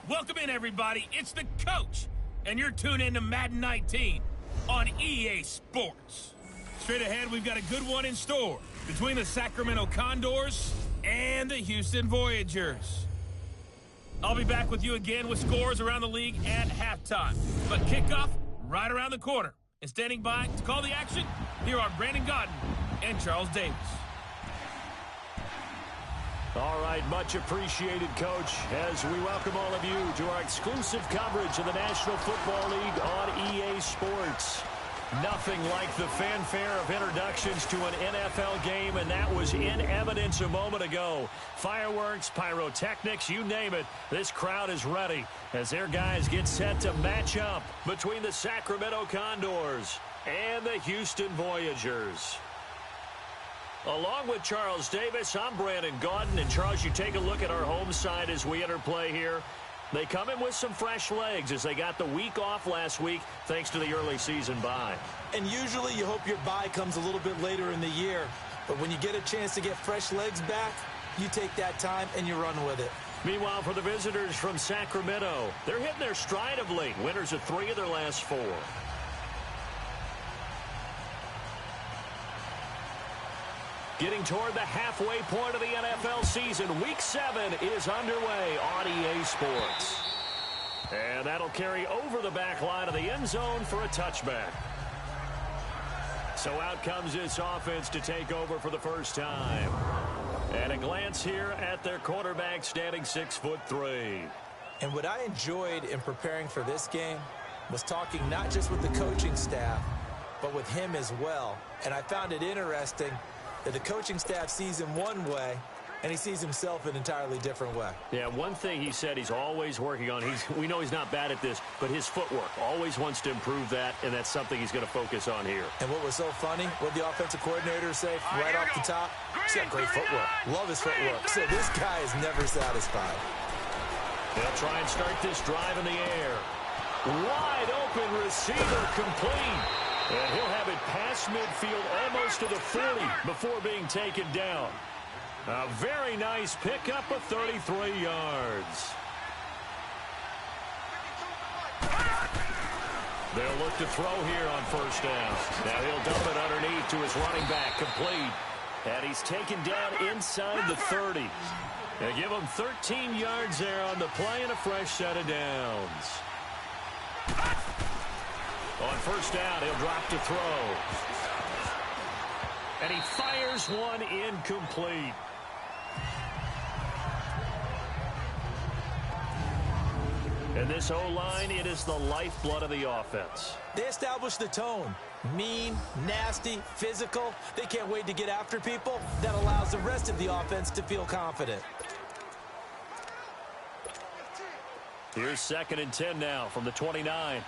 Welcome in, everybody. It's the coach, and you're tuned in to Madden 19 on EA Sports. Straight ahead, we've got a good one in store between the Sacramento Condors and the Houston Voyagers. I'll be back with you again with scores around the league at halftime. But kickoff right around the corner. And standing by to call the action, here are Brandon Godden and Charles Davis. All right, much appreciated, Coach, as we welcome all of you to our exclusive coverage of the National Football League on EA Sports. Nothing like the fanfare of introductions to an NFL game, and that was in evidence a moment ago. Fireworks, pyrotechnics, you name it, this crowd is ready as their guys get set to match up between the Sacramento Condors and the Houston Voyagers. Along with Charles Davis, I'm Brandon Godden. And Charles, you take a look at our home side as we enter play here. They come in with some fresh legs as they got the week off last week thanks to the early season bye. And usually you hope your bye comes a little bit later in the year. But when you get a chance to get fresh legs back, you take that time and you run with it. Meanwhile, for the visitors from Sacramento, they're hitting their stride of late. Winners of 3 of their last 4. Getting toward the halfway point of the NFL season. Week 7 is underway on EA Sports. And that'll carry over the back line of the end zone for a touchback. So out comes this offense to take over for the first time. And a glance here at their quarterback standing 6'3". And what I enjoyed in preparing for this game was talking not just with the coaching staff, but with him as well. And I found it interesting that the coaching staff sees him one way, and he sees himself an entirely different way. Yeah, one thing he said he's always working on, we know he's not bad at this, but his footwork, always wants to improve that, and that's something he's going to focus on here. And what was so funny, what the offensive coordinator say right off the top? He's got great footwork. Love his footwork. So this guy is never satisfied. They'll try and start this drive in the air. Wide open receiver complete. And he'll have it past midfield almost to the 40 before being taken down. A very nice pickup of 33 yards. They'll look to throw here on first down. Now he'll dump it underneath to his running back, complete. And he's taken down inside the 30. They give him 13 yards there on the play and a fresh set of downs. On first down, he'll drop to throw. And he fires one incomplete. And this O-line, it is the lifeblood of the offense. They establish the tone. Mean, nasty, physical. They can't wait to get after people. That allows the rest of the offense to feel confident. Here's 2nd and 10 now from the 29.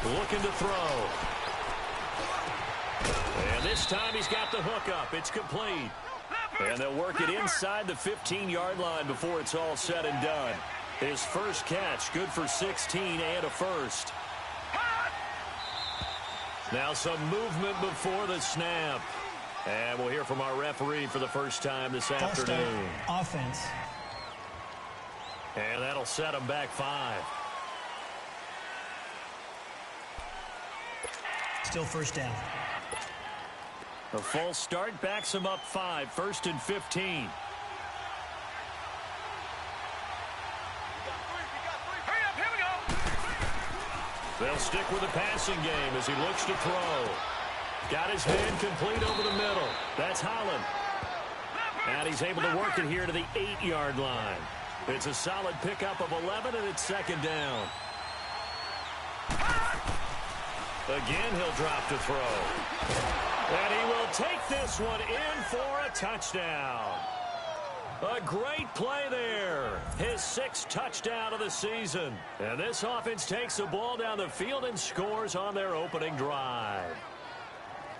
Looking to throw. And this time he's got the hook up. It's complete. And they'll work it inside the 15-yard line before it's all said and done. His first catch, good for 16 and a first. Now some movement before the snap. And we'll hear from our referee for the first time this afternoon. Offense. And that'll set him back 5. Still first down. A false start backs him up 5. 1st and 15. They'll stick with the passing game as he looks to throw. Got his man complete over the middle. That's Holland. And he's able to work it here to the 8-yard line. It's a solid pickup of 11, and it's 2nd down. Again, he'll drop to throw. And he will take this one in for a touchdown. A great play there. His 6th touchdown of the season. And this offense takes the ball down the field and scores on their opening drive.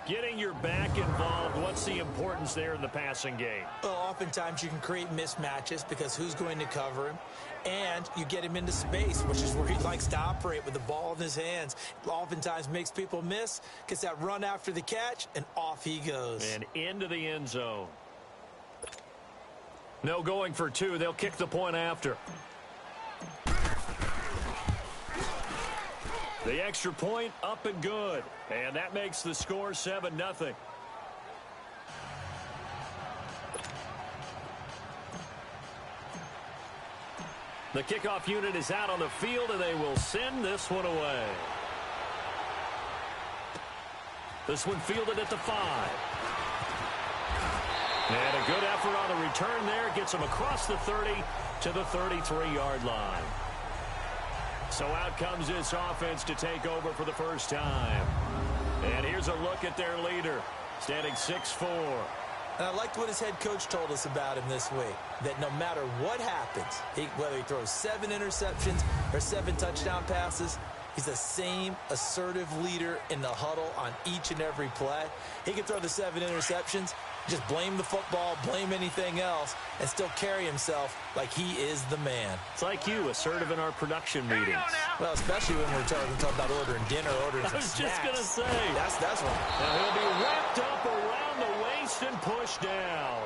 Getting your back involved, what's the importance there in the passing game? Well, oftentimes you can create mismatches because who's going to cover him? And you get him into space, which is where he likes to operate with the ball in his hands. Oftentimes makes people miss, gets that run after the catch, and off he goes. And into the end zone. No going for two. They'll kick the point after. The extra point up and good. And that makes the score 7-0. The kickoff unit is out on the field, and they will send this one away. This one fielded at the 5. And a good effort on the return there. Gets him across the 30 to the 33-yard line. So out comes this offense to take over for the first time. And here's a look at their leader, standing 6'4". And I liked what his head coach told us about him this week, that no matter what happens, whether he throws 7 interceptions or 7 touchdown passes, he's the same assertive leader in the huddle on each and every play. He can throw the 7 interceptions, just blame the football, blame anything else, and still carry himself like he is the man. It's like you, assertive in our production meetings. Well, especially when we're talking about ordering dinner, ordering some snacks. I was just going to say. That's one. Now he'll be wrapped up around the waist and pushed down.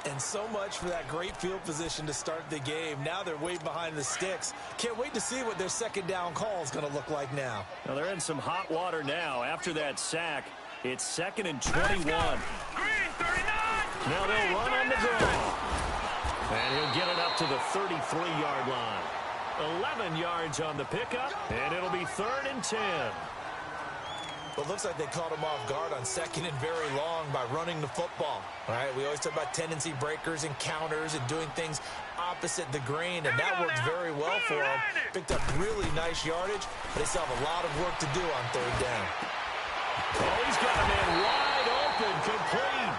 And so much for that great field position to start the game. Now they're way behind the sticks. Can't wait to see what their second down call is going to look like now. Now they're in some hot water now. After that sack, it's 2nd and 21. Now they'll run on the draw. And he'll get it up to the 33-yard line. 11 yards on the pickup, and it'll be 3rd and 10. Well, it looks like they caught him off guard on 2nd and very long by running the football. All right, we always talk about tendency breakers and counters and doing things opposite the grain, and that worked very well for him. Picked up really nice yardage, but they still have a lot of work to do on 3rd down. Oh, he's got a man wide open, complete.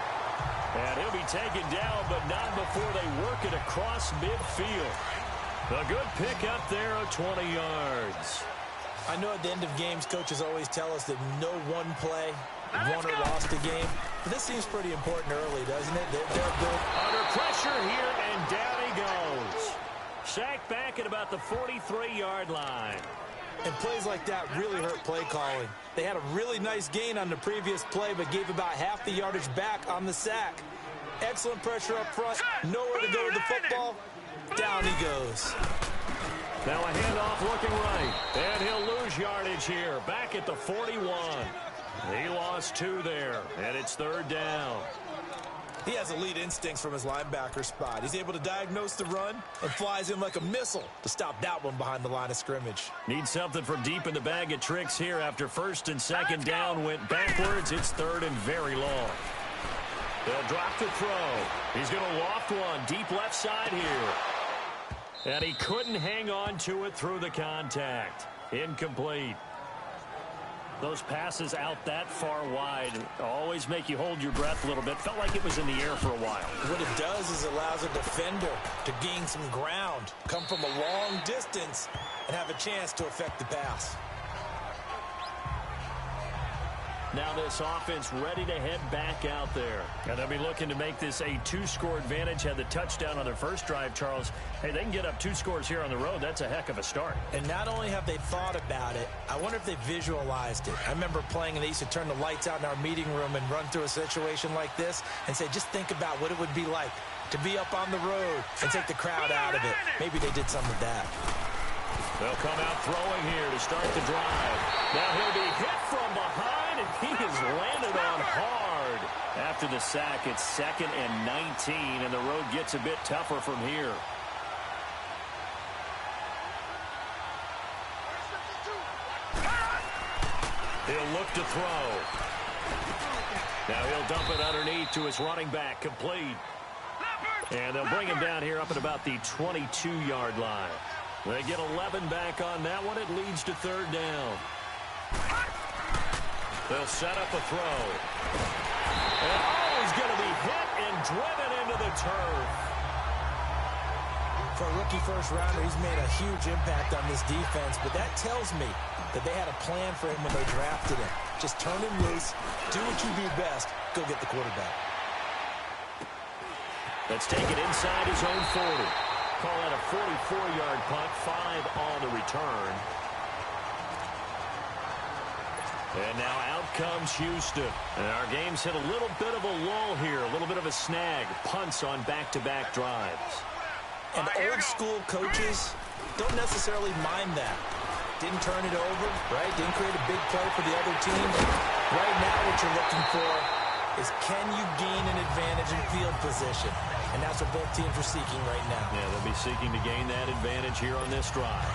And he'll be taken down, but not before they work it across midfield. A good pickup there of 20 yards. I know at the end of games, coaches always tell us that no one play won or lost a game. But this seems pretty important early, doesn't it? They're good. Under pressure here, and down he goes. Sacked back at about the 43-yard line. And plays like that really hurt play calling. They had a really nice gain on the previous play, but gave about half the yardage back on the sack. Excellent pressure up front. Nowhere to go with the football. Down he goes. Now a handoff looking right. And he'll lose yardage here. Back at the 41. He lost 2 there. And it's 3rd down. He has elite instincts from his linebacker spot. He's able to diagnose the run and flies in like a missile to stop that one behind the line of scrimmage. Need something from deep in the bag of tricks here after 1st and 2nd down went backwards. It's 3rd and very long. They'll drop the throw. He's going to loft one deep left side here. And he couldn't hang on to it through the contact. Incomplete. Those passes out that far wide always make you hold your breath a little bit. Felt like it was in the air for a while. What it does is it allows a defender to gain some ground, come from a long distance, and have a chance to affect the pass. Now this offense ready to head back out there. And they'll be looking to make this a 2-score advantage. Had the touchdown on their first drive, Charles. Hey, they can get up 2 scores here on the road. That's a heck of a start. And not only have they thought about it, I wonder if they visualized it. I remember playing and they used to turn the lights out in our meeting room and run through a situation like this and say, just think about what it would be like to be up on the road and take the crowd out of it. Maybe they did some of that. They'll come out throwing here to start the drive. Now he'll be hit from behind, and he has landed on hard. After the sack, it's 2nd and 19, and the road gets a bit tougher from here. He'll look to throw. Now he'll dump it underneath to his running back, complete. And they'll bring him down here up at about the 22-yard line. They get 11 back on that one. It leads to 3rd down. They'll set up a throw. And he's going to be hit and driven into the turf. For a rookie first-rounder, he's made a huge impact on this defense, but that tells me that they had a plan for him when they drafted him. Just turn him loose, do what you do best, go get the quarterback. Let's take it inside his own 40. Call that a 44-yard punt, 5 on the return. And now out comes Houston. And our game's hit a little bit of a lull here, a little bit of a snag. Punts on back-to-back drives. And old-school coaches don't necessarily mind that. Didn't turn it over, right? Didn't create a big play for the other team. Right now what you're looking for is can you gain an advantage in field position? And that's what both teams are seeking right now. Yeah, they'll be seeking to gain that advantage here on this drive.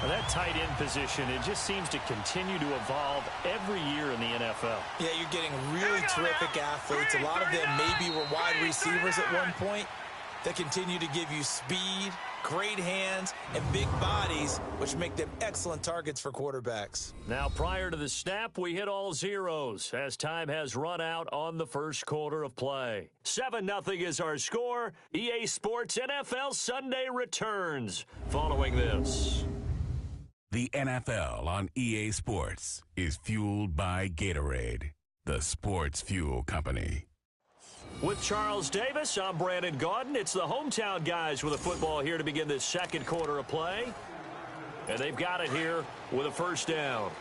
Now that tight end position, it just seems to continue to evolve every year in the NFL. Yeah, you're getting really terrific athletes. A lot of them maybe were wide receivers at one point. They continue to give you speed, great hands, and big bodies, which make them excellent targets for quarterbacks. Now, prior to the snap, we hit all zeros as time has run out on the first quarter of play. 7-0 is our score. EA Sports NFL Sunday returns following this. The NFL on EA Sports is fueled by Gatorade, the sports fuel company. With Charles Davis, I'm Brandon Gaudin. It's the hometown guys with the football here to begin this second quarter of play. And they've got it here with a first down.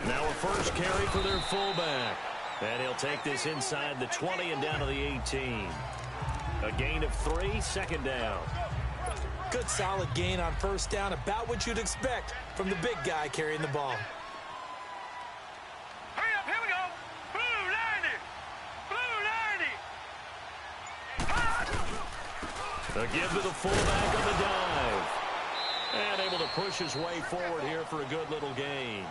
Now a first carry for their fullback. And he'll take this inside the 20 and down to the 18. A gain of 3, second down. Good solid gain on first down, about what you'd expect from the big guy carrying the ball. Hurry up, here we go. Blue 90. Blue 90. A give to the fullback on the dive. And able to push his way forward here for a good little gain.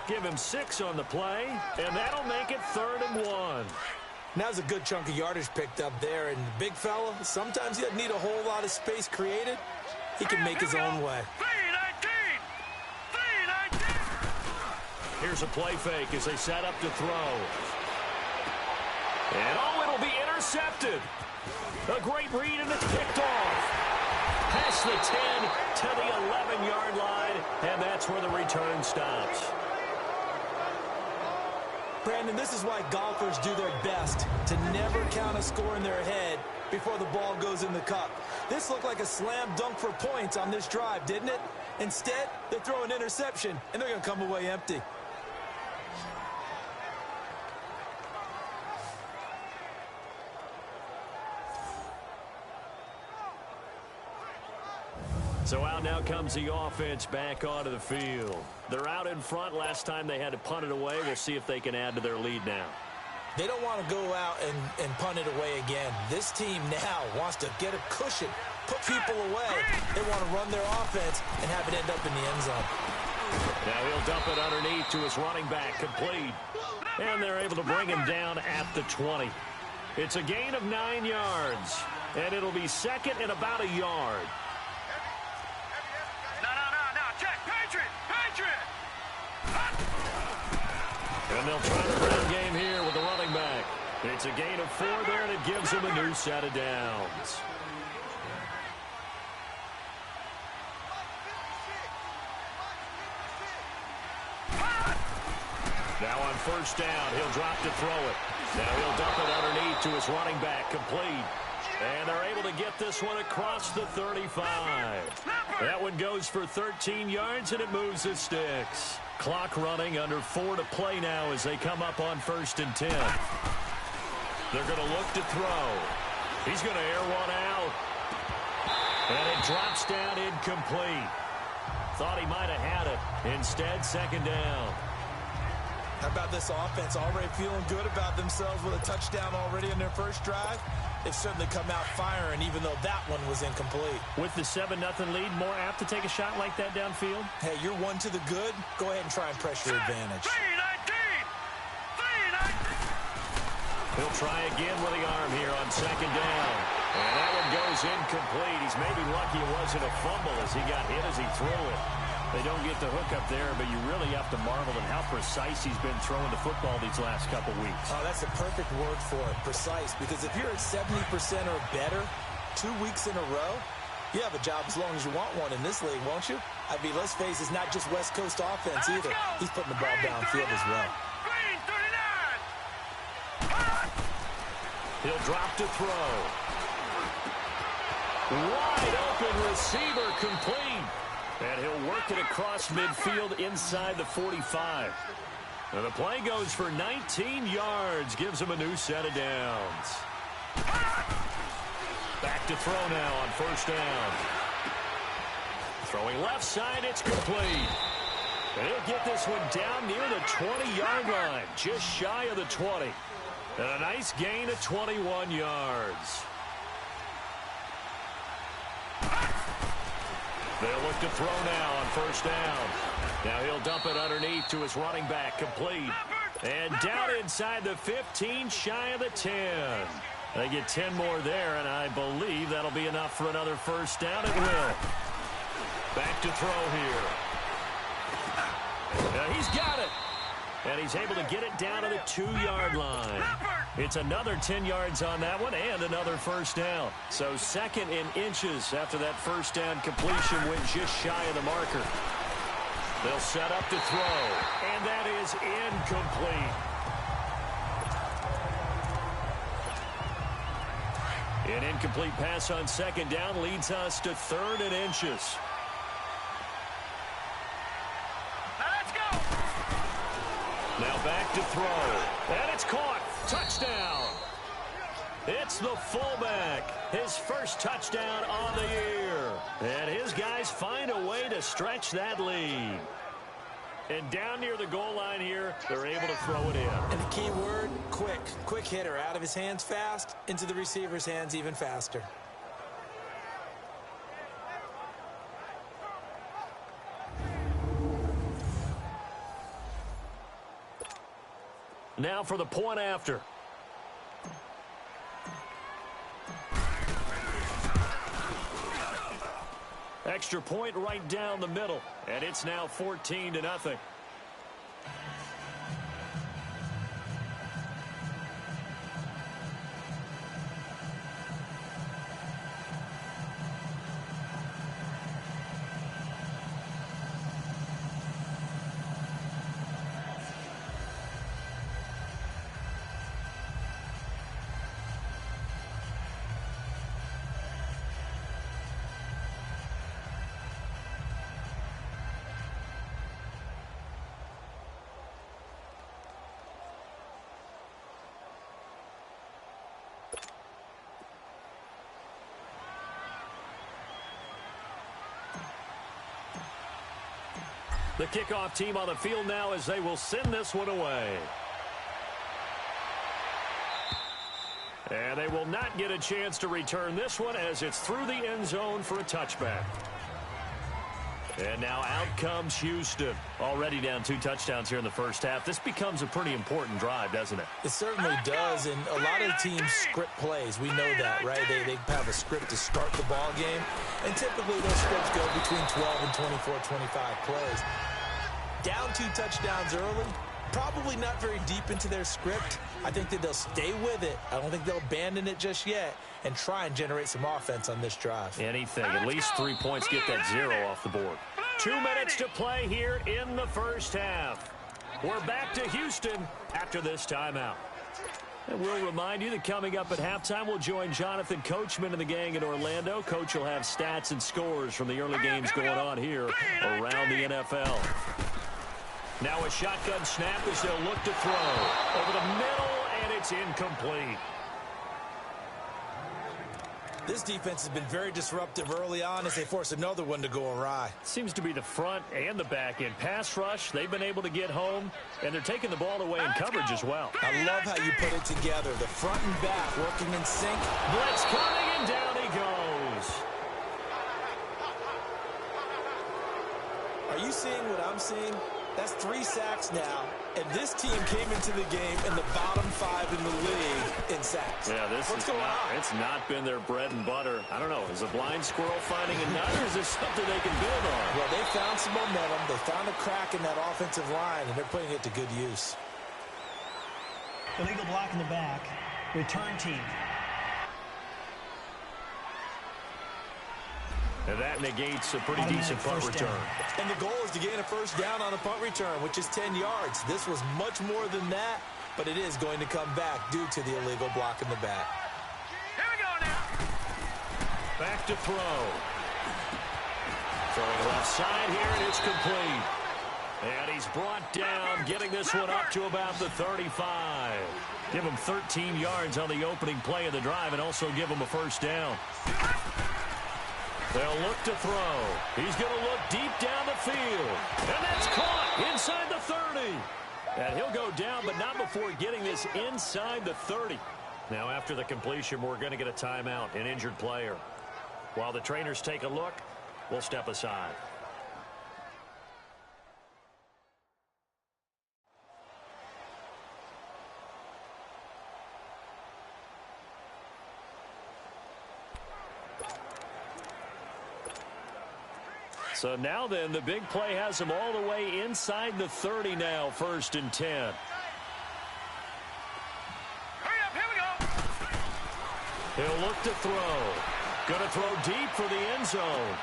Give him 6 on the play, and that'll make it 3rd and 1. Now's a good chunk of yardage picked up there, and the big fella, sometimes he doesn't need a whole lot of space created. He can make his own way. 319. Here's a play fake as they set up to throw. And it'll be intercepted. A great read, and it's picked off. Past the 10 to the 11-yard line, and that's where the return stops. Brandon, this is why golfers do their best to never count a score in their head before the ball goes in the cup. This looked like a slam dunk for points on this drive, didn't it? Instead, they throw an interception, and they're going to come away empty. So out now comes the offense back onto the field. They're out in front. Last time they had to punt it away. We'll see if they can add to their lead now. They don't want to go out and punt it away again. This team now wants to get a cushion, put people away. They want to run their offense and have it end up in the end zone. Now he'll dump it underneath to his running back, complete. And they're able to bring him down at the 20. It's a gain of 9 yards, and it'll be second and about a yard. And they'll try the ground game here with the running back. It's a gain of 4 there, and it gives them a new set of downs. Now on first down, he'll drop to throw it. Now he'll dump it underneath to his running back, complete. And they're able to get this one across the 35. That one goes for 13 yards, and it moves the sticks. Clock running, under 4 to play now as they come up on 1st and 10. They're going to look to throw. He's going to air one out. And it drops down incomplete. Thought he might have had it. Instead, second down. How about this offense already feeling good about themselves with a touchdown already in their first drive? They've certainly come out firing, even though that one was incomplete. With the 7-0 lead, more apt to take a shot like that downfield? Hey, you're one to the good. Go ahead and try and press your advantage. 319. He'll try again with the arm here on second down. And that one goes incomplete. He's maybe lucky it wasn't a fumble as he got hit as he threw it. They don't get the hook up there, but you really have to marvel at how precise he's been throwing the football these last couple weeks. Oh, that's a perfect word for it, precise, because if you're at 70% or better 2 weeks in a row, you have a job as long as you want one in this league, won't you? I mean, let's face it, it's not just West Coast offense either. He's putting the ball downfield as well. Green 39. He'll drop to throw. Wide open receiver complete. And he'll work it across midfield inside the 45. And the play goes for 19 yards. Gives him a new set of downs. Back to throw now on first down. Throwing left side, it's complete. And he'll get this one down near the 20-yard line. Just shy of the 20. And a nice gain of 21 yards. They'll look to throw now on first down. Now he'll dump it underneath to his running back, complete. And down inside the 15, shy of the 10. They get 10 more there, and I believe that'll be enough for another first down. It will. Back to throw here. He's got it. And he's able to get it down to the 2-yard line. It's another 10 yards on that one and another first down. So second in inches after that first down completion went just shy of the marker. They'll set up to throw, and that is incomplete. An incomplete pass on second down leads us to third and inches. Now back to throw. And it's caught. Touchdown. It's the fullback. His first touchdown on the year. And his guys find a way to stretch that lead. And down near the goal line here, they're able to throw it in. And the key word, quick. Quick hitter. Out of his hands fast, into the receiver's hands even faster. Now for the point after. Extra point right down the middle. And it's now 14-0. The kickoff team on the field now as they will send this one away. And they will not get a chance to return this one as it's through the end zone for a touchback. And now out comes Houston. Already down 2 touchdowns here in the first half. This becomes a pretty important drive, doesn't it? It certainly does, and a lot of the teams script plays. We know that, right? They have a script to start the ball game, and typically those scripts go between 12 and 24, 25 plays. Down 2 touchdowns early, probably not very deep into their script. I think that they'll stay with it. I don't think they'll abandon it just yet and try and generate some offense on this drive. Anything. At least 3 points, get that 0 off the board. 2 minutes to play here in the first half. We're back to Houston after this timeout. And we'll remind you that coming up at halftime, we'll join Jonathan Coachman and the gang in Orlando. Coach will have stats and scores from the early games going on here around the NFL. Now a shotgun snap as they'll look to throw. Over the middle, and it's incomplete. This defense has been very disruptive early on as they force another one to go awry. Seems to be the front and the back end. Pass rush, they've been able to get home, and they're taking the ball away in coverage as well. I love how you put it together. The front and back working in sync. Blitz coming, and down he goes. Are you seeing what I'm seeing? That's 3 sacks now, and this team came into the game in the bottom 5 in the league in sacks. Yeah, What's going on? It's not been their bread and butter. I don't know. Is a blind squirrel finding a nut, or is this something they can build on? Well, they found some momentum. They found a crack in that offensive line, and they're putting it to good use. Illegal block in the back. Return team. And that negates a pretty decent punt return. And the goal is to gain a first down on a punt return, which is 10 yards. This was much more than that, but it is going to come back due to the illegal block in the back. Here we go now. Back to throw. Throwing left side here, and it's complete. And he's brought down, getting this one up to about the 35. Give him 13 yards on the opening play of the drive and also give him a first down. They'll look to throw. He's going to look deep down the field. And that's caught inside the 30. And he'll go down, but not before getting this inside the 30. Now, after the completion, we're going to get a timeout, an injured player. While the trainers take a look, we'll step aside. So now then, the big play has him all the way inside the 30 now, 1st and 10. Hurry up, here we go. He'll look to throw. Going to throw deep for the end zone.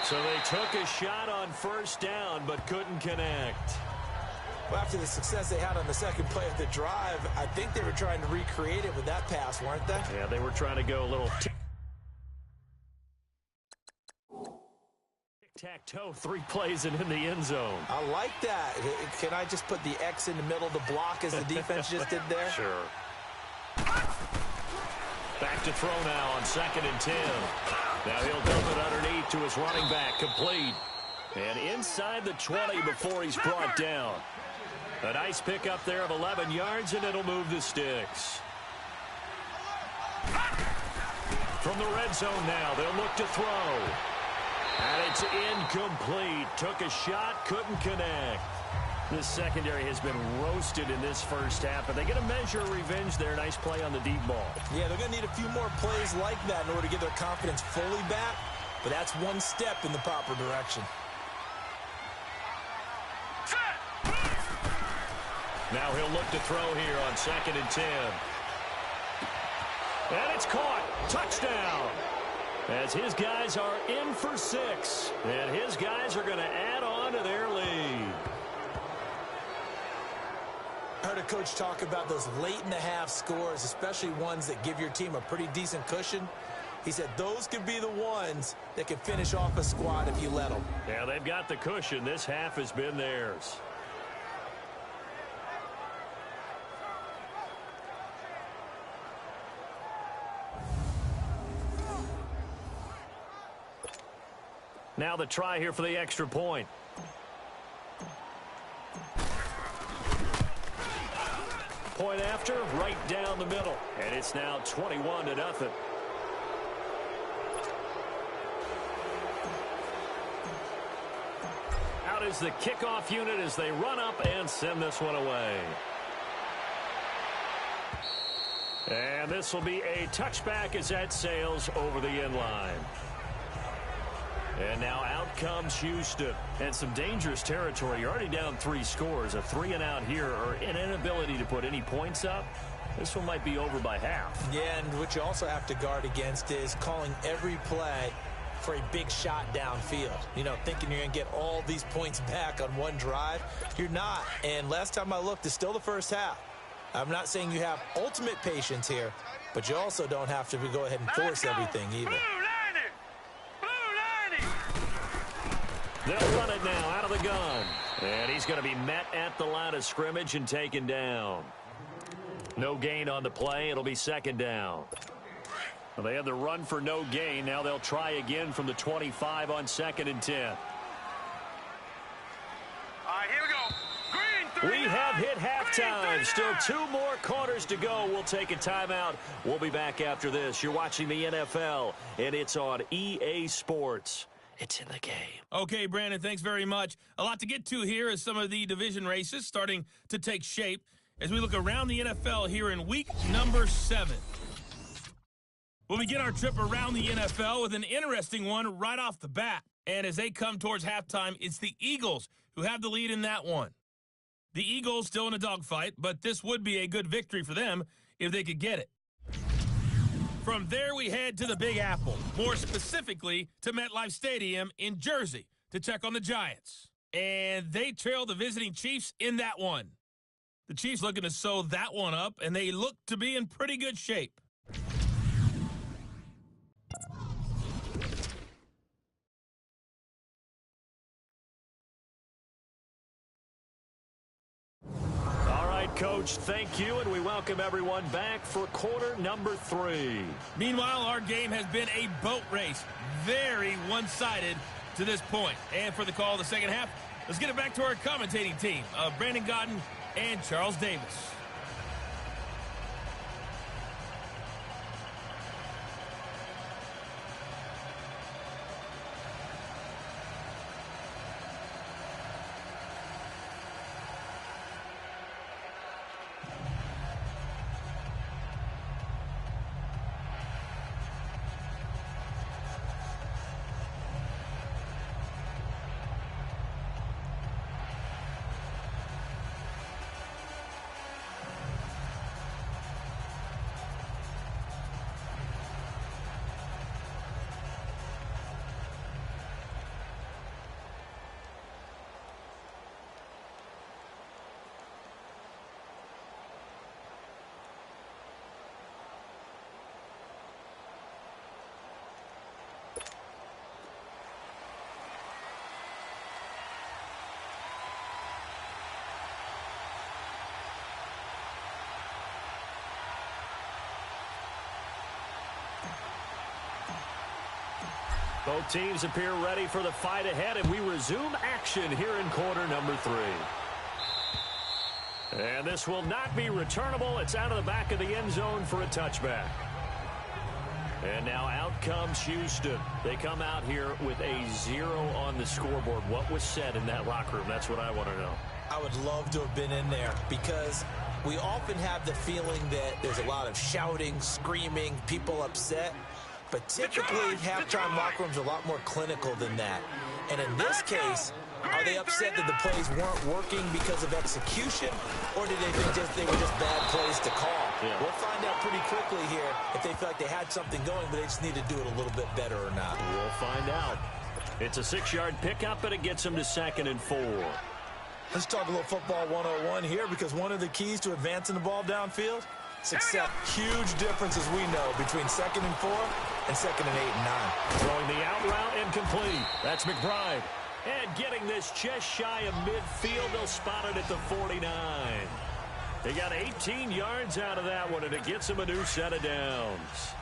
So they took a shot on first down, but couldn't connect. Well, after the success they had on the second play of the drive, I think they were trying to recreate it with that pass, weren't they? Yeah, they were trying to go a little tic-tac-toe, 3 plays and in the end zone. I like that. Can I just put the X in the middle of the block as the defense just did there? Sure. Back to throw now on 2nd and 10. Now he'll dump it underneath to his running back, complete. And inside the 20 before he's brought down. A nice pickup there of 11 yards, and it'll move the sticks. From the red zone now, they'll look to throw. And it's incomplete. Took a shot, couldn't connect. This secondary has been roasted in this first half, but they get a measure of revenge there. Nice play on the deep ball. Yeah, they're going to need a few more plays like that in order to get their confidence fully back, but that's one step in the proper direction. Now he'll look to throw here on 2nd and 10. And it's caught. Touchdown. As his guys are in for 6. And his guys are going to add on to their lead. I heard a coach talk about those late-in-the-half scores, especially ones that give your team a pretty decent cushion. He said those could be the ones that can finish off a squad if you let them. Yeah, they've got the cushion. This half has been theirs. Now the try here for the extra point. Point after, right down the middle. And it's now 21-0. Out is the kickoff unit as they run up and send this one away. And this will be a touchback as that sails over the end line. And now out comes Houston. And some dangerous territory. You're already down 3 scores. A 3-and-out here, or an inability to put any points up. This one might be over by half. Yeah, and what you also have to guard against is calling every play for a big shot downfield. You know, thinking you're going to get all these points back on one drive. You're not. And last time I looked, it's still the first half. I'm not saying you have ultimate patience here, but you also don't have to go ahead and force everything either. They'll run it now out of the gun. And he's going to be met at the line of scrimmage and taken down. No gain on the play. It'll be 2nd down. Well, they had the run for no gain. Now they'll try again from the 25 on 2nd and 10. All right, here we go. Green, 3, We have hit Green, halftime. 3, Still 2 more quarters to go. We'll take a timeout. We'll be back after this. You're watching the NFL, and it's on EA Sports. It's in the game. Okay, Brandon, thanks very much. A lot to get to here as some of the division races starting to take shape as we look around the NFL here in week number 7. We'll begin our trip around the NFL with an interesting one right off the bat. And as they come towards halftime, it's the Eagles who have the lead in that one. The Eagles still in a dogfight, but this would be a good victory for them if they could get it. From there, we head to the Big Apple, more specifically to MetLife Stadium in Jersey to check on the Giants. And they trail the visiting Chiefs in that one. The Chiefs looking to sew that one up, and they look to be in pretty good shape. Coach, thank you, and we welcome everyone back for quarter number 3. Meanwhile, our game has been a boat race, very one-sided to this point. And for the call of the second half, let's get it back to our commentating team of Brandon Godden and Charles Davis. Both teams appear ready for the fight ahead, and we resume action here in quarter number 3. And this will not be returnable. It's out of the back of the end zone for a touchback. And now out comes Houston. They come out here with a 0 on the scoreboard. What was said in that locker room? That's what I want to know. I would love to have been in there because we often have the feeling that there's a lot of shouting, screaming, people upset. But typically, halftime locker rooms are a lot more clinical than that. And in this case, are they upset that the plays weren't working because of execution, or did they think they were just bad plays to call? Yeah. We'll find out pretty quickly here if they feel like they had something going, but they just need to do it a little bit better or not. We'll find out. It's a 6-yard pickup, and it gets them to 2nd and 4. Let's talk a little football 101 here, because one of the keys to advancing the ball downfield, success. Huge differences we know between 2nd and 4 and 2nd and 8 and 9. Throwing the out route incomplete. That's McBride. And getting this just shy of midfield, they'll spot it at the 49. They got 18 yards out of that one, and it gets them a new set of downs.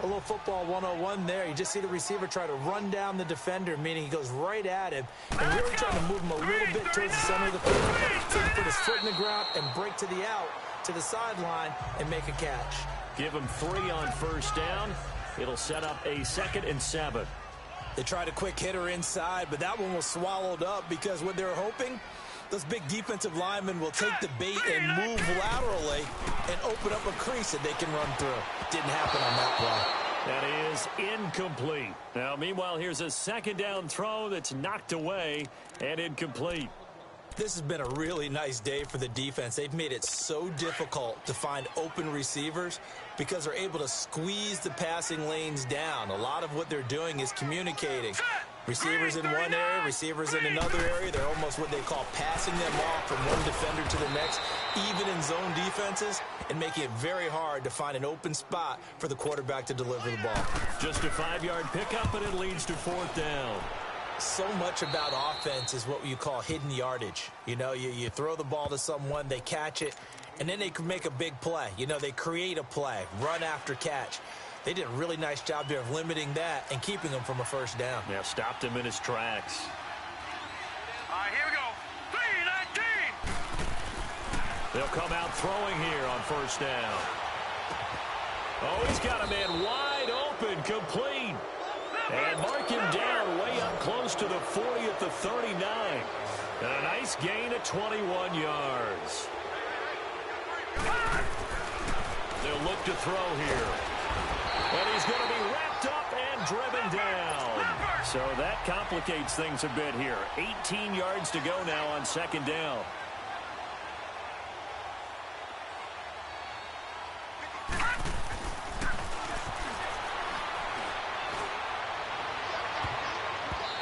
A little football 101 there. You just see the receiver try to run down the defender, meaning he goes right at him and really trying to move him a little bit towards the center of the field so he can put his foot in the ground and break to the out, to the sideline, and make a catch. Give him 3 on first down. It'll set up a 2nd and 7. They tried a quick hitter inside, but that one was swallowed up because what they were hoping, those big defensive linemen will take the bait and move laterally and open up a crease that they can run through. Didn't happen on that play. That is incomplete. Now, meanwhile, here's a 2nd down throw that's knocked away and incomplete. This has been a really nice day for the defense. They've made it so difficult to find open receivers because they're able to squeeze the passing lanes down. A lot of what they're doing is communicating. Receivers in one area, receivers in another area. They're almost what they call passing them off from one defender to the next, even in zone defenses, and making it very hard to find an open spot for the quarterback to deliver the ball. Just a 5-yard pickup, and it leads to 4th down. So much about offense is what you call hidden yardage. You know, you throw the ball to someone, they catch it, and then they can make a big play. You know, they create a play, run after catch. They did a really nice job there of limiting that and keeping him from a first down. Yeah, stopped him in his tracks. All right, here we go. 3-19. They'll come out throwing here on first down. Oh, he's got a man wide open, complete. And mark him down way to the 40 at the 39. And a nice gain of 21 yards. They'll look to throw here. And he's going to be wrapped up and driven down. So that complicates things a bit here. 18 yards to go now on second down.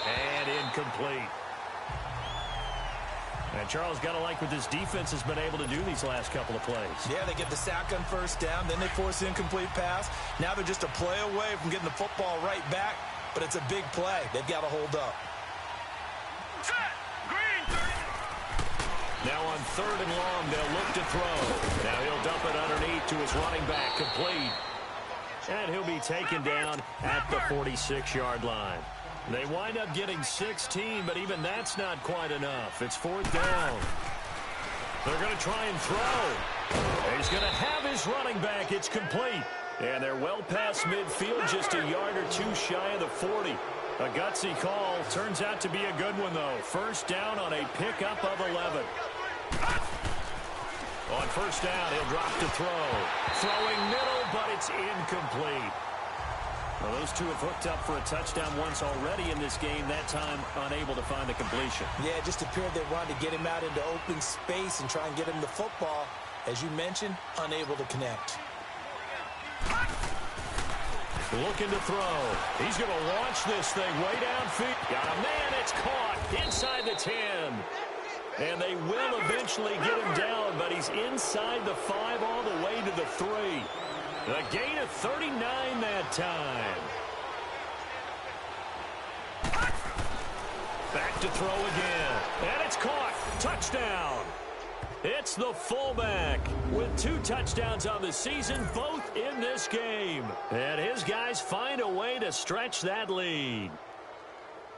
And incomplete. And Charles, got to like what this defense has been able to do these last couple of plays. Yeah, they get the sack on first down, then they force the incomplete pass. Now they're just a play away from getting the football right back, but it's a big play. They've got to hold up. Now on third and long, they'll look to throw. Now he'll dump it underneath to his running back, complete. And he'll be taken down at the 46-yard line. They wind up getting 16, but even that's not quite enough. It's fourth down. They're going to try and throw. He's going to have his running back. It's complete. And they're well past midfield, just a yard or two shy of the 40. A gutsy call. Turns out to be a good one, though. First down on a pickup of 11. On first down, he'll drop to throw. Throwing middle, but it's incomplete. Well, those two have hooked up for a touchdown once already in this game, that time unable to find the completion. Yeah, it just appeared they wanted to get him out into open space and try and get him the football. As you mentioned, unable to connect. Looking to throw. He's going to launch this thing way downfield. Got a man, it's caught inside the 10. And they will eventually get him down, but he's inside the 5 all the way to the 3. A gain of 39 that time. Back to throw again. And it's caught. Touchdown. It's the fullback with 2 touchdowns on the season, both in this game. And his guys find a way to stretch that lead.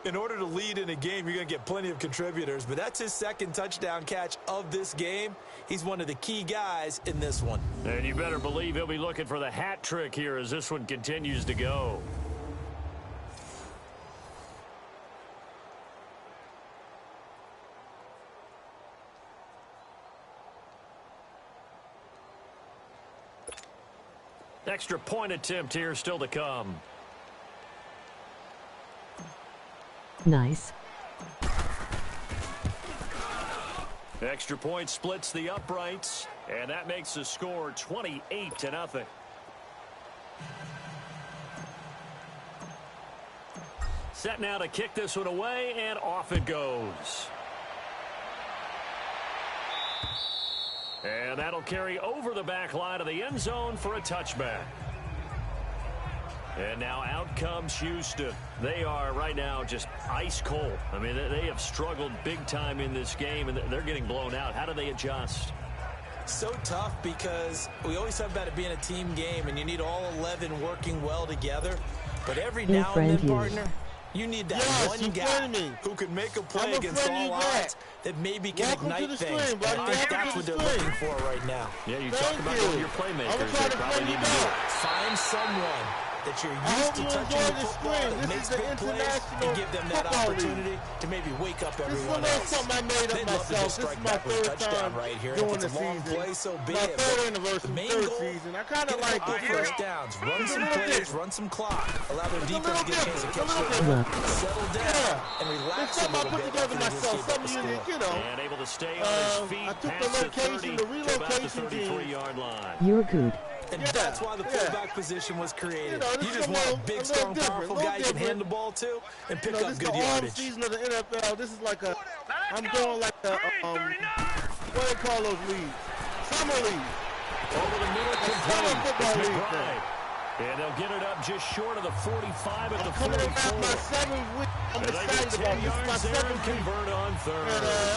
In order to lead in a game, you're going to get plenty of contributors, but that's his second touchdown catch of this game. He's one of the key guys in this one. And you better believe he'll be looking for the hat trick here as this one continues to go. Extra point attempt here still to come. Nice. Extra point splits the uprights, and that makes the score 28-0. Set now to kick this one away, and off it goes. And that'll carry over the back line of the end zone for a touchback. And now out comes Houston. They are right now just ice cold. I mean, they have struggled big time in this game, and they're getting blown out. How do they adjust? So tough because we always talk about it being a team game, and you need all 11 working well together. But every now and then, partner, you need that one guy who can make a play against all odds that maybe can ignite things. And I think that's what they're looking for right now. Yeah, you talk about one of your playmakers. They probably need to do it. Find someone that you're used to touching the football that makes big plays and give them that opportunity to maybe wake up everyone else. They'd love to just strike back with a touchdown right here. If it's a long play, so be it. The main goal, get a couple first downs, run some plays, run some clock, allow their defense to get a chance to catch the ball, settle down, and relax a little bit after they just gave up the score. And able to stay on his feet past the 30 to about the 33-yard line. You're good. And that's why the fullback position was created. You just want a big, strong, powerful guy you can hand the ball to and pick up good yardage. This is the season of the NFL. This is like a, I'm doing like a, what do they call those leagues? Summer league. Over the middle, summer football league. And they'll get it up just short of the 45 at the 44. My 7th week. I'm excited about this. My 7th convert on third.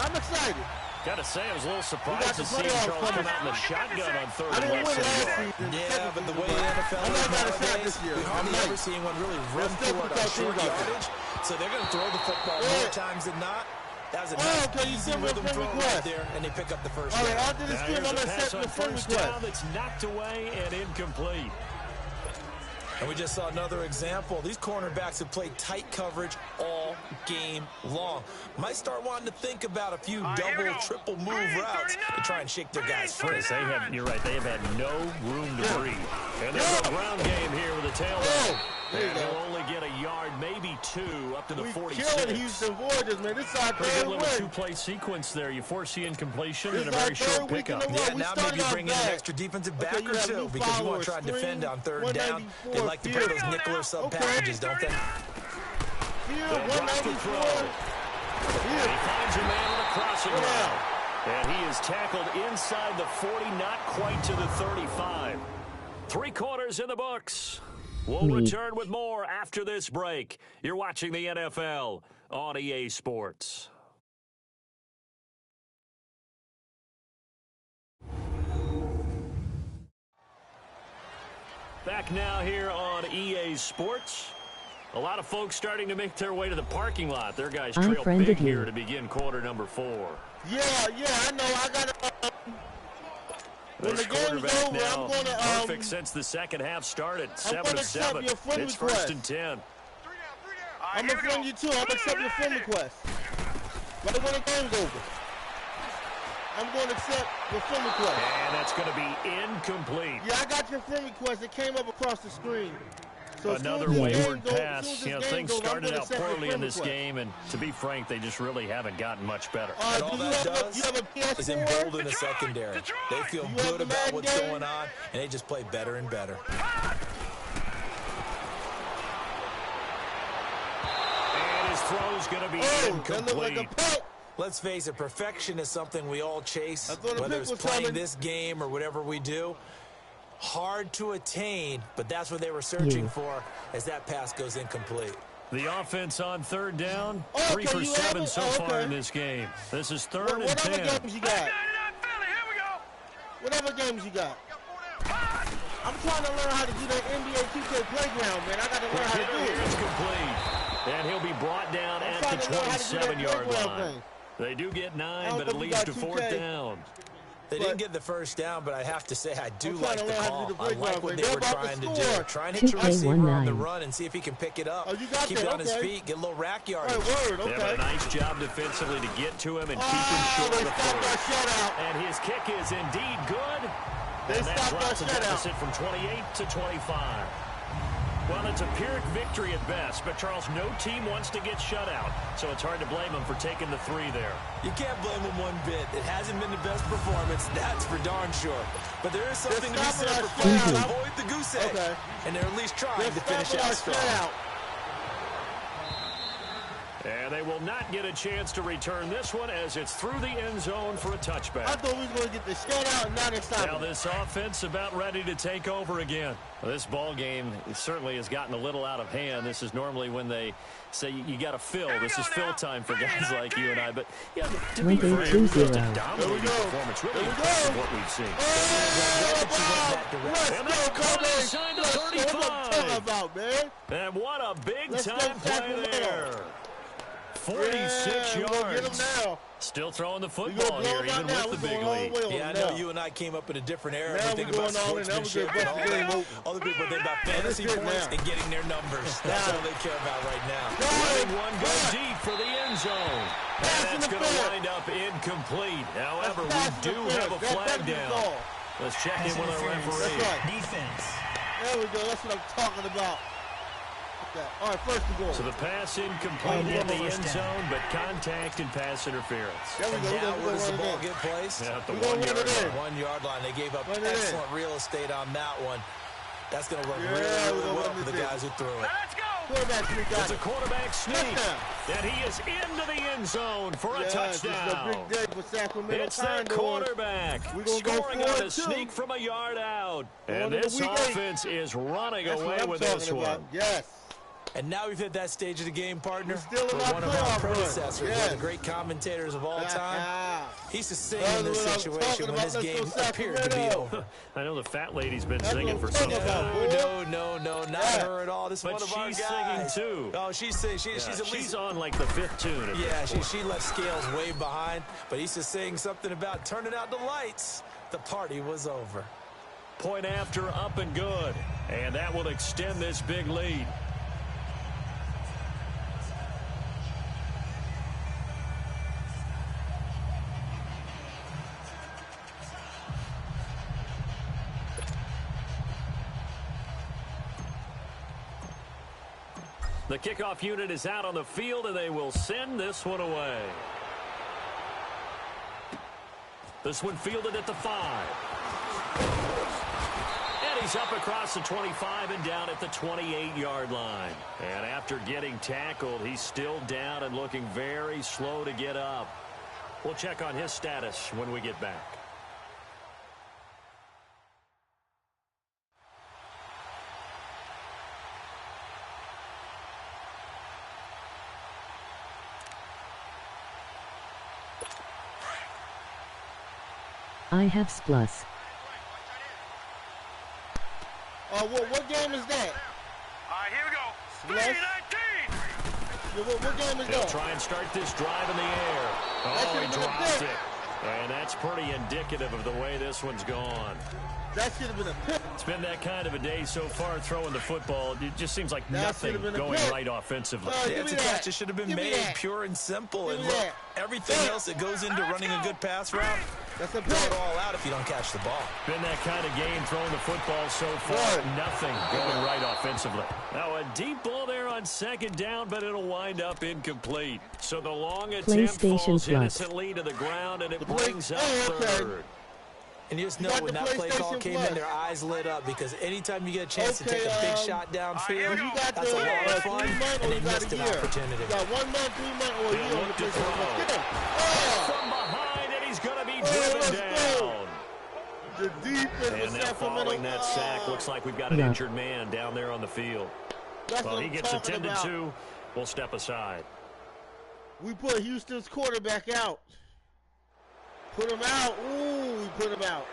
I'm excited. Gotta say, I was a little surprised to see Charles come out in the shotgun on third. I didn't win last season. Yeah, but the way the NFL is nowadays, we hardly ever see anyone really run forward on short yardage. So they're going to throw the football more times than not. That was a nice, easy rhythm throw right there, and they pick up the first down. All right, after this game, I'm going to set the friend request. That's knocked away and incomplete. And we just saw another example. These cornerbacks have played tight coverage all game long. Might start wanting to think about a few double, triple move routes to try and shake their guys free. You're right. They have had no room to breathe. And there's a ground game here with a tailback. And they'll only get a yard, maybe 2, up to the 46. Killing Houston Voyagers, man. This is our Pretty third good little win. two-play sequence there. You force the incompletion and a This is our very short third week in pickup. a row. Yeah, We now started maybe off bring in an bad. extra defensive Okay, back you or have two new because you want to followers. try and defend on third down. 194 They like to play those nickel or sub packages, don't they? Here, They'll drop the 194. throw. And he finds a man on a crossing route. And he is tackled inside the 40, not quite to the 35. 3 quarters in the books. We'll return with more after this break. You're watching the NFL on EA Sports. Back now here on EA Sports. A lot of folks starting to make their way to the parking lot. Their guys trail big here to begin quarter number 4. Yeah, I know. I got when This the game's quarterback over, now I'm going to perfect since the second half started. 7-7. It's first and 10. I'm going to send you too. I'm going to accept your friend request. Right when the game's over. I'm going to accept your friend request. And that's going to be incomplete. Yeah, I got your friend request. It came up across the screen. So Another wayward pass. You know, things started out poorly in this game, and to be frank, they just really haven't gotten much better. And all that does is embolden the secondary. They feel good about what's going on, and they just play better and better. And his throw's going to be incomplete. Let's face it, perfection is something we all chase, whether it's playing this game or whatever we do. Hard to attain, but that's what they were searching for as that pass goes incomplete. The offense on third down, 3 for 7 so far in this game. This is third and 10. Whatever games you got. Whatever games you got. I'm trying to learn how to do that NBA 2K playground, man. I got to learn how to do it. It's complete. And he'll be brought down at the 27-yard line. They do get 9, but it leads to 4th down. They didn't get the first down, but I have to say I do like the call. I like what they were trying to do. Try and hit your receiver on the run and see if he can pick it up. Keep it on his feet, get a little rack yardage. They have a nice job defensively to get to him and keep him short of the field. And his kick is indeed good. And that drops the deficit from 28 to 25. Well, it's a Pyrrhic victory at best, but Charles, no team wants to get shut out, so it's hard to blame them for taking the 3 there. You can't blame them one bit. It hasn't been the best performance, that's for darn sure. But there is something to be said for playing to avoid the goose egg, and they're at least trying to finish out strong. And they will not get a chance to return this one as it's through the end zone for a touchback. I thought we were going to get the shutout and not inside. Now this offense about ready to take over again. Well, this ball game certainly has gotten a little out of hand. This is normally when they say you got to fill. This is fill time for guys like you and I. But yeah, to be fair, it's just a dominating performance. Really impressive what we've seen. And that's caught inside the 35. And what a big-time play there. 46 yards. Still throwing the football here, even with the big lead. Yeah, I know you and I came up in a different era. We think about sportsmanship and all that. Other people think about fantasy points and getting their numbers. That's all they care about right now. Letting one go deep for the end zone. And that's going to wind up incomplete. However, we do have a flag down. Let's check in with our referee. Defense. There we go. That's what I'm talking about. All right, first and goal. So the pass incomplete in the end zone, but contact and pass interference. There we go. Now, where does the ball get placed? Yeah, at the 1 yard line. 1 yard line. They gave up excellent real estate on that one. That's going to work really well for the guys who threw it. Let's go. It's a quarterback sneak. And he is into the end zone for a touchdown. It's a big day for Sacramento It's that quarterback scoring on a sneak from a yard out. And this offense is running away with this one. Yes. And now we've hit that stage of the game, partner. Still for one of our predecessors, one of the great commentators of all time. He used to sing in this situation when this game appeared to be over. I know the fat lady's been singing for some time. No, not her at all. This is one of our guys. But she's singing too. Oh, she's singing. She's on like the 5th tune. Yeah, she left Scales way behind. But he used to sing something about turning out the lights. The party was over. Point after, up and good. And that will extend this big lead. The kickoff unit is out on the field, and they will send this one away. This one fielded at the 5. And he's up across the 25 and down at the 28-yard line. And after getting tackled, he's still down and looking very slow to get up. We'll check on his status when we get back. I have Splus. What game is that? Here we go. Splus? 319. What game is They'll that? try and start this drive in the air. Oh, he dropped it. And that's pretty indicative of the way this one's gone. That should have been a pick. It's been that kind of a day so far throwing the football. It just seems like nothing going right offensively. It's a catch that should have been made pure and simple. And look, everything else that goes into running a good pass route, that's a throw it all out if you don't catch the ball. Been that kind of game throwing the football so far. Nothing going right offensively. Now a deep ball there on second down, but it'll wind up incomplete. So the long attempt falls innocently to the ground, and it brings up third. And you just know when that play call came in, their eyes lit up because anytime you get a chance to take a big shot downfield, that's a lot of fun, and they missed an opportunity. You got 1 month, 3 months, or a year on the play. From behind, and he's going to be driven down. The defense and now following that sack, looks like we've got an injured man down there on the field. Well, he gets attended to. We'll step aside. We put Houston's quarterback out. Put him out. Ooh, we put him out.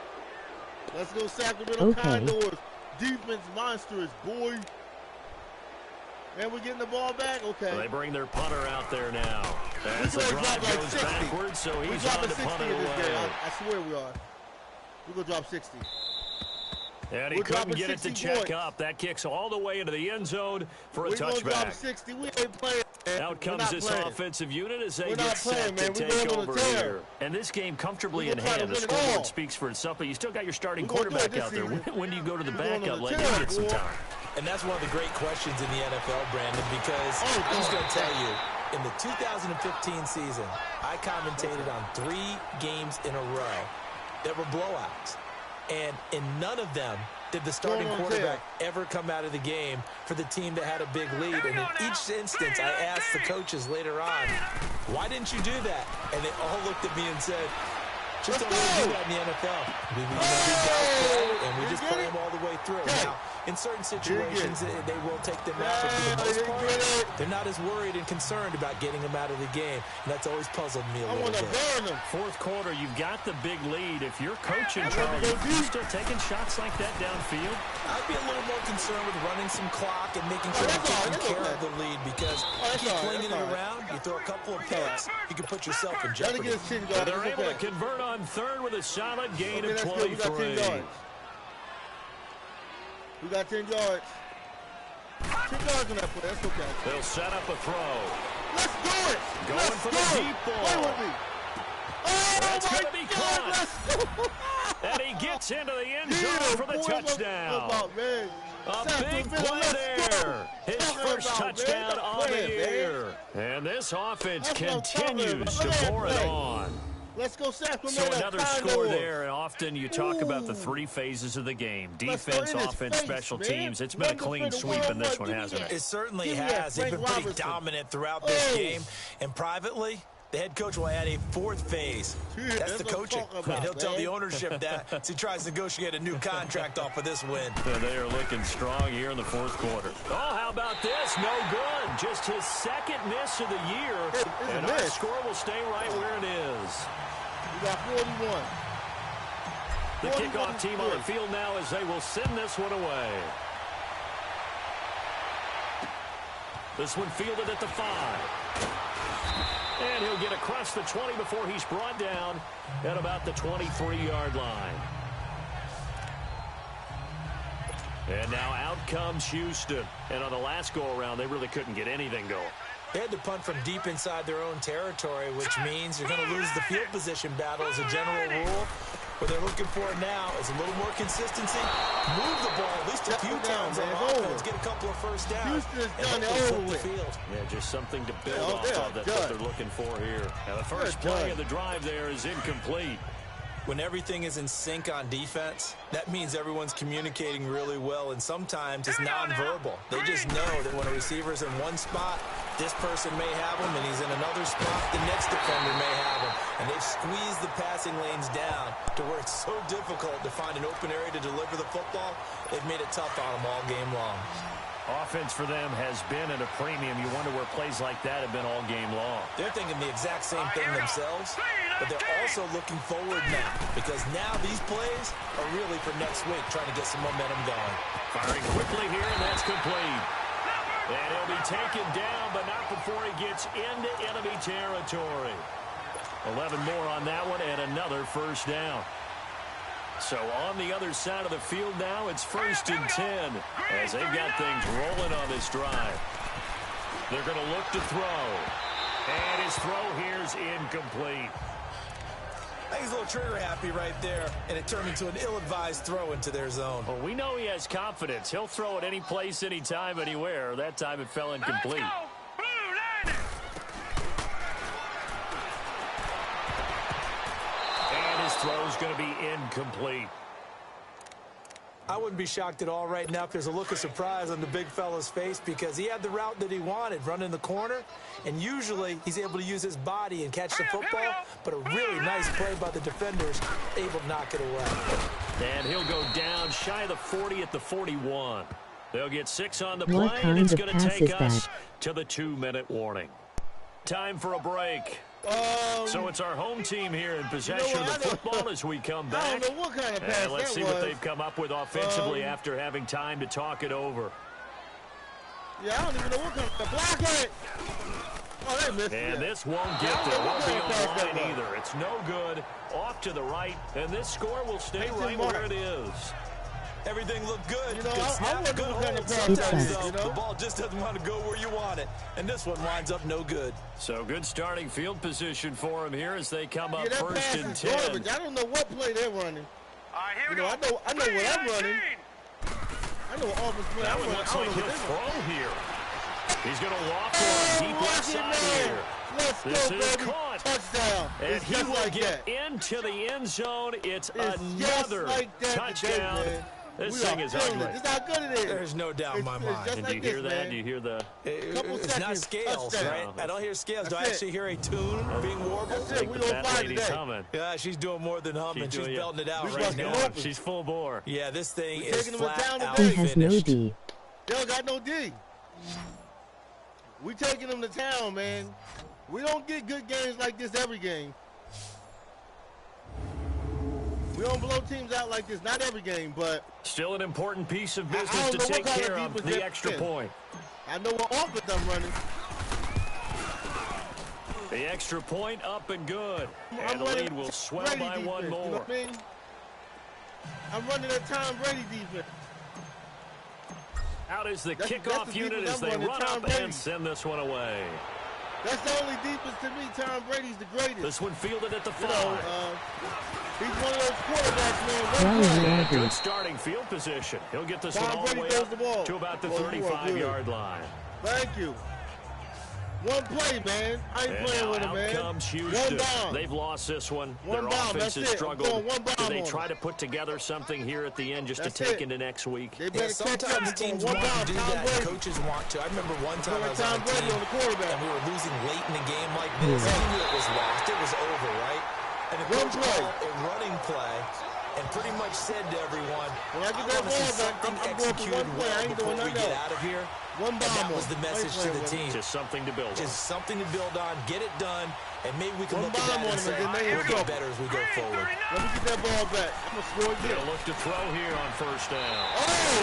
Let's go Sacramento Condors. Defense monstrous, boy. And we're getting the ball back? Okay. So they bring their punter out there now. As the drive goes backwards, so he's on to punt it away. I swear we are. We're going to drop 60. And he couldn't get it to check up. That kicks all the way into the end zone for a touchback. We're going to drop 60. We ain't playing. Out comes this offensive unit as they get set to take over here. And this game comfortably in hand. The scoreboard speaks for itself, but you still got your starting quarterback out there. When do you go to the backup? Let him get some time. And that's one of the great questions in the NFL, Brandon, because I'm just going to tell you, in the 2015 season, I commentated on 3 games in a row that were blowouts. And in none of them did the starting quarterback ever come out of the game for the team that had a big lead. And in each instance, I asked the coaches later on, why didn't you do that? And they all looked at me and said, just don't really do that in the NFL. And we just play them all the way through. Now, in certain situations, they will take them out, but for the most part, they're not as worried and concerned about getting them out of the game. And that's always puzzled me a little bit. Fourth quarter, you've got the big lead. If you're coaching, Charlie, you still taking shots like that downfield? I'd be a little more concerned with running some clock and making sure you're taking care of the lead because you keep flinging it around, you throw a couple of picks, you can put yourself in jeopardy. They're able to convert on third with a solid gain of 23. We got 10 yards. 10 yards on that play. That's okay. They'll set up a throw. Let's do it. Going for the deep ball. Play with me. Oh, that's going to be caught. And he gets into the end zone for the touchdown. A big play there. His first touchdown on the year. And this offense continues to pour it on. Let's go Sacramento. So another score there, and often you talk about the 3 phases of the game. Defense, offense, special teams. It's been a clean sweep in this one, hasn't it? It certainly has. They've been pretty dominant throughout this game. And privately, the head coach will add a 4th phase. That's the coaching. He'll tell the ownership that as he tries to negotiate a new contract off of this win. They are looking strong here in the 4th quarter. Oh, how about this? No good. Just his 2nd miss of the year. And our score will stay right where it is. We got 41. The kickoff team on the field now as they will send this one away. This one fielded at the 5. And he'll get across the 20 before he's brought down at about the 23-yard line. And now out comes Houston. And on the last go-around, they really couldn't get anything going. They had to punt from deep inside their own territory, which means you're going to lose the field position battle as a general rule. What they're looking for now is a little more consistency. Move the ball at least a few times on offense. Get a couple of first downs. Houston's and done it over the with. field. Yeah, just something to build off of. That's what they're looking for here. Now, the first play of the drive there is incomplete. When everything is in sync on defense, that means everyone's communicating really well, and sometimes it's nonverbal. They just know that when a receiver's in one spot, this person may have him, and he's in another spot, the next defender may have him. And they've squeezed the passing lanes down to where it's so difficult to find an open area to deliver the football. They've made it tough on them all game long. Offense for them has been at a premium. You wonder where plays like that have been all game long. They're thinking the exact same thing themselves, but they're also looking forward now, because now these plays are really for next week, trying to get some momentum going. Firing quickly here, and that's complete. And he'll be taken down, but not before he gets into enemy territory. 11 more on that one, and another first down. So on the other side of the field now, it's 1st and 10 as they've got things rolling on this drive. They're going to look to throw. And his throw here's incomplete. I think he's a little trigger happy right there, and it turned into an ill-advised throw into their zone. Well, we know he has confidence. He'll throw it any place, anytime, anywhere. That time it fell incomplete. Throw's going to be incomplete. I wouldn't be shocked at all right now if there's a look of surprise on the big fella's face, because he had the route that he wanted, running the corner, and usually he's able to use his body and catch the football, but a really nice play by the defenders, able to knock it away. And he'll go down shy of the 40 at the 41. They'll get 6 on the play, and it's going to take us to the 2-minute warning. Time for a break. So it's our home team here in possession of the football as we come back. I don't know what kind of pass and let's that see was. what they've come up with offensively after having time to talk it over. Yeah, I don't even know what kind of block it. Oh, they missed it. And this won't get there. Won't be on the line either. It's no good. Off to the right, and this score will stay right where it is. Everything looked good. You know, good snap, good hold. Sometimes, though, the ball just doesn't want to go where you want it. And this one winds up no good. So good starting field position for him here as they come up 1st and 10. Garbage. I don't know what play they're running. You know, I know what I'm running. I know what offense play I'm running. Looks like he'll throw here. He's going to walk on deep left side here. Let's go, baby. Caught. Touchdown. And he will like get into the end zone. It's another touchdown. Today, this thing is ugly. This is how good it is. There's no doubt in my mind. And do you hear that? Do you hear the... It's not scales, right? I don't hear scales. Do I actually hear a tune being warbled? That's it. We on fire today. Humming. Yeah, she's doing more than humming. She's belting it out right now. She's full bore. Yeah, this thing is flat out He has no finished. D. They don't got no D. We taking them to town, man. We don't get good games like this every game. We don't blow teams out like this, not every game, but... Still an important piece of business to take care of, the extra point. I know what offense I'm running. The extra point up and good. And the lead will swell by one more. You know what I mean? I'm running a Tom Brady defense. Out is the kickoff unit as they run up and send this one away. That's the only defense to me. Tom Brady's the greatest. This one fielded at the 5. He's one of those quarterbacks, man. Good starting field position. He'll get this one all the way up to about the 35-yard line. Thank you. One play, man. I ain't playing with him, man. Out comes Houston. They've lost this one. Their offense has struggled. Do they try to put together something here at the end just to take into next week? Yeah, sometimes teams want to do that. Coaches want to. I remember one time I was on a team and we were losing late in a game like this. I knew it was lost. It was over, right? And the coach called a running play and pretty much said to everyone, I want to see something executed well before we get out of here. And that was the message to the team. Just something to build on. Just something to build on, get it done, and maybe we can look at that and say, we'll get better as we go forward. Let me get that ball back. I'm going to score again. They'll look to throw here on 1st down.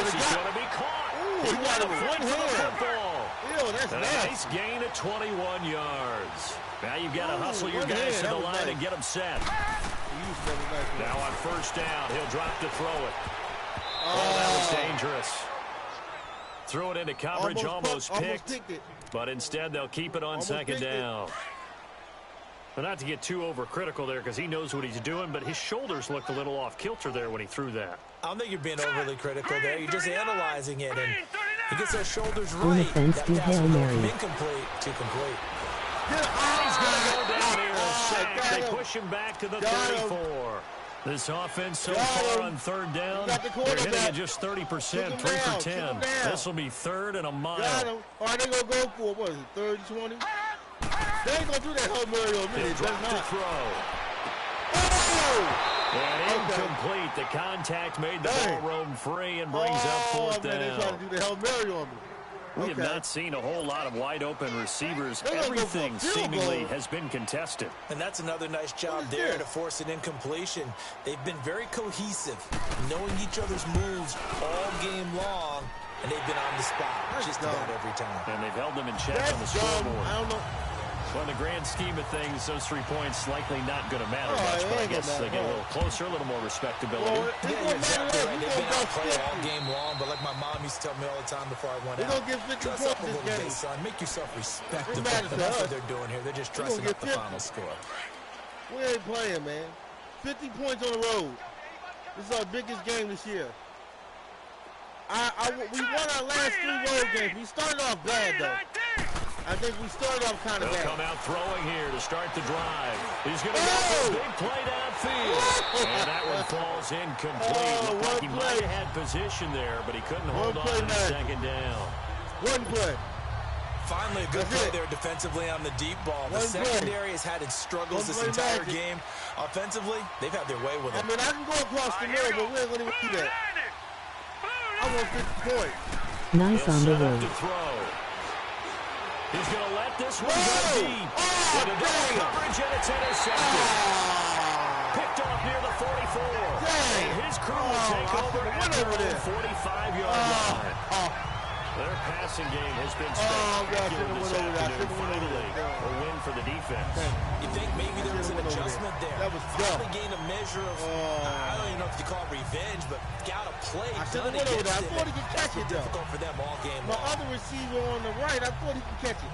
This is going to be caught. He got a one hand. Football. Ew, that's nice gain of 21 yards. Now you've got to hustle your guys to the line and get them set. Now on 1st down, he'll drop to throw it. Oh, that was dangerous. Threw it into coverage, almost picked it. But instead, they'll keep it on second down. But not to get too overcritical there because he knows what he's doing, but his shoulders looked a little off kilter there when he threw that. I don't think you're being overly critical there. You're just analyzing it, and he gets those shoulders right. On the fence to Hail Mary. Incomplete to complete. He's going to go down here and sack. They push him back to the 34. This offense so far on third down, they're hitting at just 30%, 3 for 10. This will be third and a mile. All right, they're going to go for, what is it, 3rd and 20? They ain't going to do that Hail Mary on me. Drop to throw. Oh! And incomplete. The contact made the ball roam free and brings up fourth down. They're trying to do the Hail Mary on me. We have not seen a whole lot of wide-open receivers. Everything seemingly has been contested. And that's another nice job there to force an incompletion. They've been very cohesive, knowing each other's moves all game long, and they've been on the spot just about every time. And they've held them in check on the scoreboard. I don't know. Well, in the grand scheme of things, those 3 points likely not going to matter much, but I guess they get a little closer, a little more respectability. Well, yeah, you're exactly right. They've been outplayed all game long, but like my mom used to tell me all the time before I went out, get 50 dress points up a little bit, son. Make yourself respectable. That's what they're doing here. They're just dressing up the final score. We ain't playing, man. 50 points on the road. This is our biggest game this year. We won our last 3 road games. We started off bad, though. I think we started off kind of bad. They'll come out throwing here to start the drive. He's going to go for a big play downfield. And that one falls incomplete. Looked like he might have had position there, but he couldn't hold on to second down. One play. Finally, a good play there defensively on the deep ball. The secondary has had its struggles this entire game. Offensively, they've had their way with it. I mean, I can go across the middle, but we ain't going to do that. I want 50 points. Nice on the road. He's going to let this one go deep. With a double coverage, and it's intercepted. Picked off near the 44. And his crew will take over at the 45-yard line. Their passing game has been spectacular this afternoon. Finally, a win for the defense. You think maybe there was an adjustment there? That was finally gained a measure of, I don't even know if you call it revenge, but got a play done against him. I thought he could catch it, though. Difficult for them all game long. My other receiver on the right, I thought he could catch it.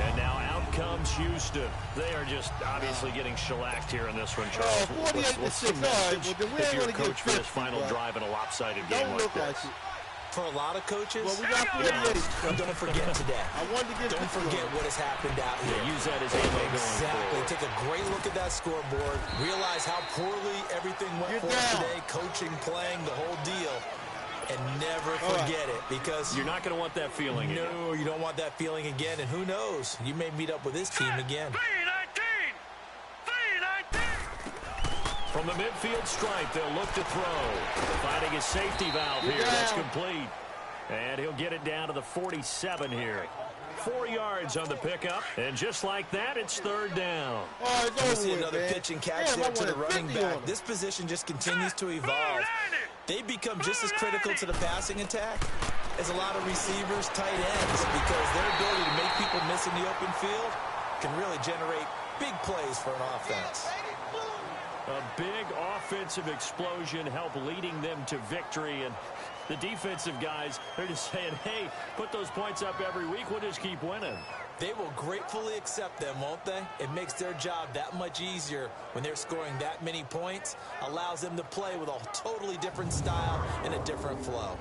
And now out comes Houston. They are just obviously getting shellacked here in this one, Charles. 48-6. If you're a coach for this final drive in a lopsided game like this. For a lot of coaches, well, we got 48. Don't forget today. Don't forget what has happened out here. Yeah, use that as ammo Exactly. Take a great look at that scoreboard. Realize how poorly everything went for us today. Coaching, playing, the whole deal. And never forget it, because you're not going to want that feeling again. No, you don't want that feeling again. And who knows? You may meet up with this team again. From the midfield stripe, they'll look to throw. Finding his safety valve here. That's complete. And he'll get it down to the 47 here. 4 yards on the pickup. And just like that, it's third down. You see another pitch and catch there to the running back. This position just continues to evolve. They become just as critical to the passing attack as a lot of receivers, tight ends, because their ability to make people miss in the open field can really generate big plays for an offense. A big offensive explosion help leading them to victory. And the defensive guys, they're just saying, hey, put those points up every week. We'll just keep winning. They will gratefully accept them, won't they? It makes their job that much easier when they're scoring that many points. Allows them to play with a totally different style and a different flow.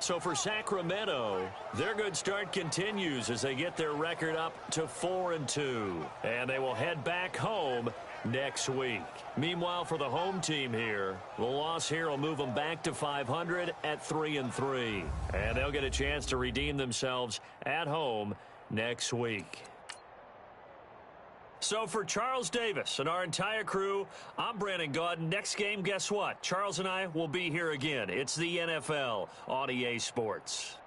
So for Sacramento, their good start continues as they get their record up to 4-2. And they will head back home next week. Meanwhile, for the home team here, the loss here will move them back to 500 at 3-3. And they'll get a chance to redeem themselves at home next week. So for Charles Davis and our entire crew, I'm Brandon Gaudin. Next game, guess what? Charles and I will be here again. It's the NFL on EA Sports.